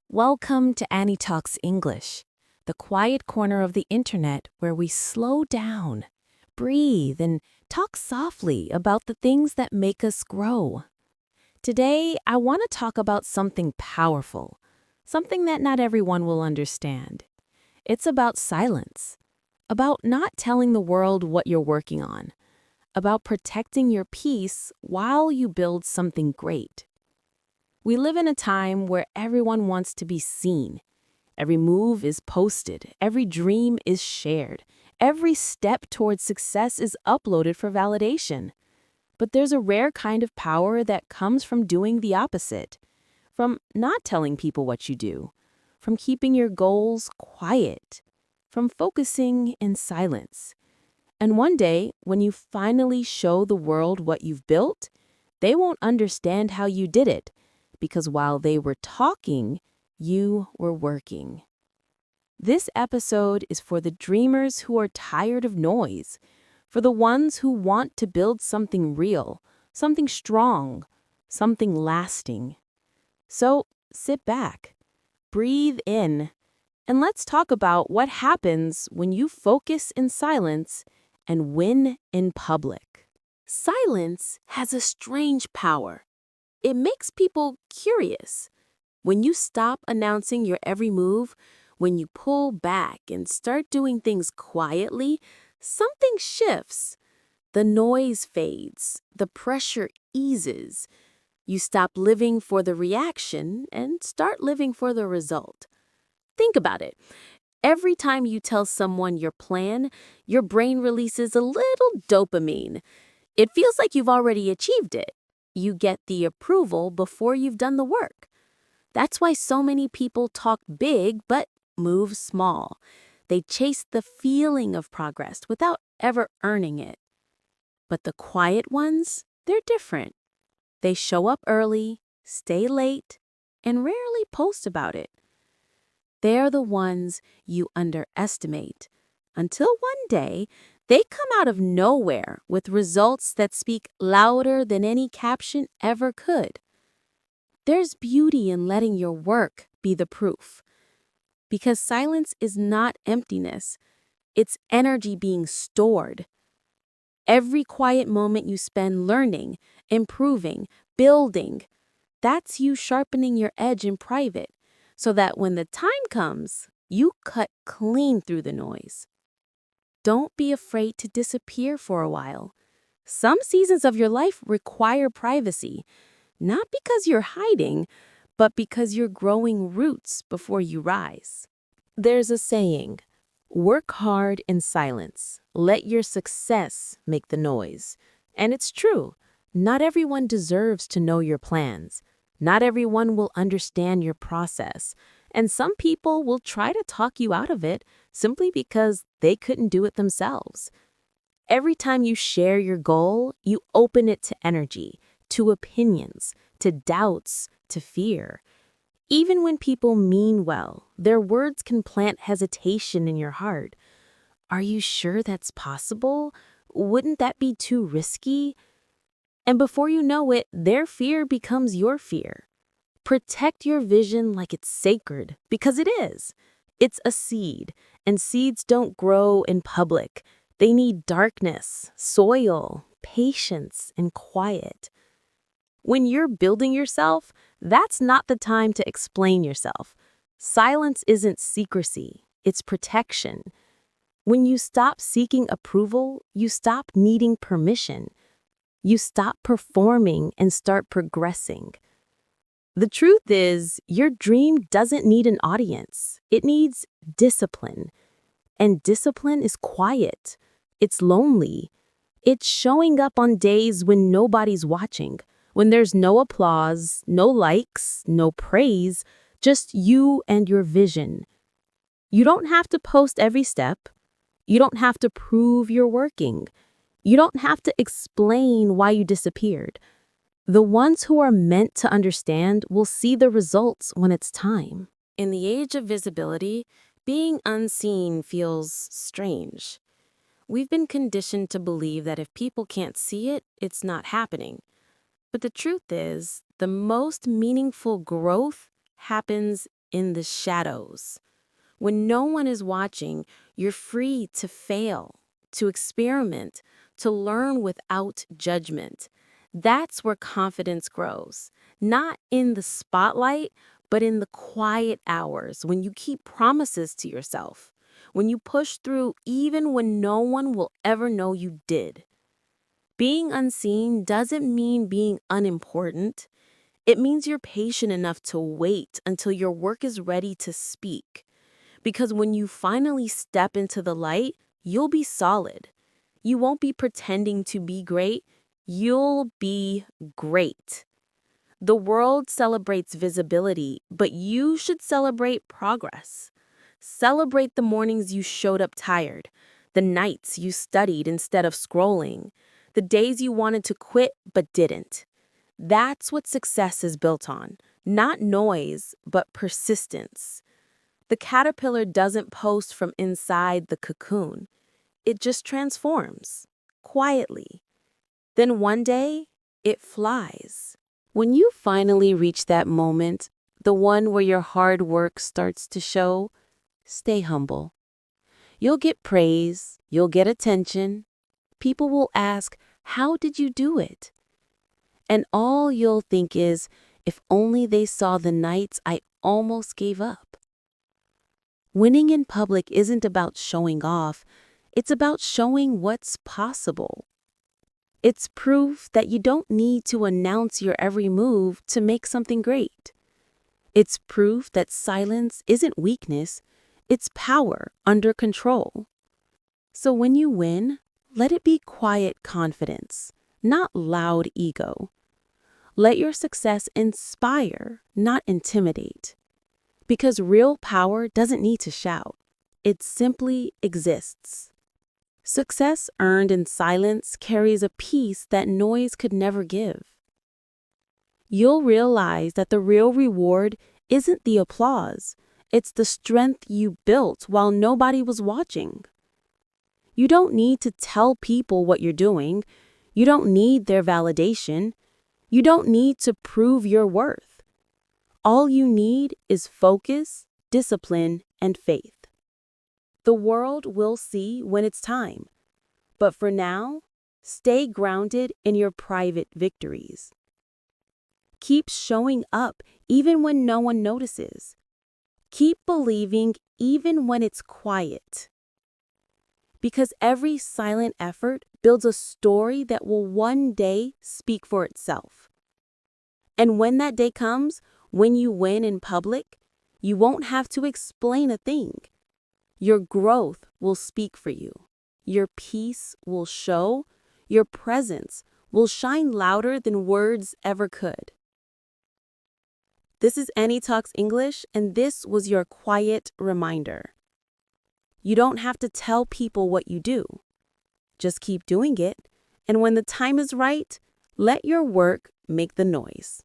Welcome to Annie Talks English, the quiet corner of the internet where we slow down, breathe, and talk softly about the things that make us grow. Today, I want to talk about something powerful, something that not everyone will understand. It's about silence, about not telling the world what you're working on, about protecting your peace while you build something great. We live in a time where everyone wants to be seen. Every move is posted, every dream is shared, every step towards success is uploaded for validation. But there's a rare kind of power that comes from doing the opposite, from not telling people what you do, from keeping your goals quiet, from focusing in silence. And one day, when you finally show the world what you've built, they won't understand how you did it, because while they were talking, you were working. This episode is for the dreamers who are tired of noise, for the ones who want to build something real, something strong, something lasting. So sit back, breathe in, and let's talk about what happens when you focus in silence and win in public. Silence has a strange power. It makes people curious. When you stop announcing your every move, when you pull back and start doing things quietly, something shifts. The noise fades, the pressure eases. You stop living for the reaction and start living for the result. Think about it. Every time you tell someone your plan, your brain releases a little dopamine. It feels like you've already achieved it. You get the approval before you've done the work. That's why so many people talk big but move small. They chase the feeling of progress without ever earning it. But the quiet ones, they're different. They show up early, stay late, and rarely post about it. They're the ones you underestimate, until one day they come out of nowhere with results that speak louder than any caption ever could. There's beauty in letting your work be the proof. Because silence is not emptiness, it's energy being stored. Every quiet moment you spend learning, improving, building, that's you sharpening your edge in private, so that when the time comes, you cut clean through the noise. Don't be afraid to disappear for a while. Some seasons of your life require privacy, not because you're hiding, but because you're growing roots before you rise. There's a saying, work hard in silence. Let your success make the noise. And it's true. Not everyone deserves to know your plans. Not everyone will understand your process. And some people will try to talk you out of it simply because they couldn't do it themselves. Every time you share your goal, you open it to energy, to opinions, to doubts, to fear. Even when people mean well, their words can plant hesitation in your heart. Are you sure that's possible? Wouldn't that be too risky? And before you know it, their fear becomes your fear. Protect your vision like it's sacred, because it is. It's a seed, and seeds don't grow in public. They need darkness, soil, patience, and quiet. When you're building yourself, that's not the time to explain yourself. Silence isn't secrecy, it's protection. When you stop seeking approval, you stop needing permission. You stop performing and start progressing. The truth is, your dream doesn't need an audience. It needs discipline. And discipline is quiet. It's lonely. It's showing up on days when nobody's watching, when there's no applause, no likes, no praise, just you and your vision. You don't have to post every step. You don't have to prove you're working. You don't have to explain why you disappeared. The ones who are meant to understand will see the results when it's time. In the age of visibility, being unseen feels strange. We've been conditioned to believe that if people can't see it, it's not happening. But the truth is, the most meaningful growth happens in the shadows. When no one is watching, you're free to fail, to experiment, to learn without judgment. That's where confidence grows, not in the spotlight, but in the quiet hours when you keep promises to yourself, when you push through even when no one will ever know you did. Being unseen doesn't mean being unimportant. It means you're patient enough to wait until your work is ready to speak. Because when you finally step into the light, you'll be solid. You won't be pretending to be great. You'll be great. The world celebrates visibility, but you should celebrate progress. Celebrate the mornings you showed up tired, the nights you studied instead of scrolling, the days you wanted to quit but didn't. That's what success is built on, not noise, but persistence. The caterpillar doesn't post from inside the cocoon. It just transforms, quietly. Then one day, it flies. When you finally reach that moment, the one where your hard work starts to show, stay humble. You'll get praise, you'll get attention. People will ask, how did you do it? And all you'll think is, if only they saw the nights I almost gave up. Winning in public isn't about showing off, it's about showing what's possible. It's proof that you don't need to announce your every move to make something great. It's proof that silence isn't weakness, it's power under control. So when you win, let it be quiet confidence, not loud ego. Let your success inspire, not intimidate. Because real power doesn't need to shout. It simply exists. Success earned in silence carries a peace that noise could never give. You'll realize that the real reward isn't the applause, it's the strength you built while nobody was watching. You don't need to tell people what you're doing. You don't need their validation. You don't need to prove your worth. All you need is focus, discipline, and faith. The world will see when it's time. But for now, stay grounded in your private victories. Keep showing up even when no one notices. Keep believing even when it's quiet. Because every silent effort builds a story that will one day speak for itself. And when that day comes, when you win in public, you won't have to explain a thing. Your growth will speak for you. Your peace will show. Your presence will shine louder than words ever could. This is Annie Talks English, and this was your quiet reminder. You don't have to tell people what you do. Just keep doing it, and when the time is right, let your work make the noise.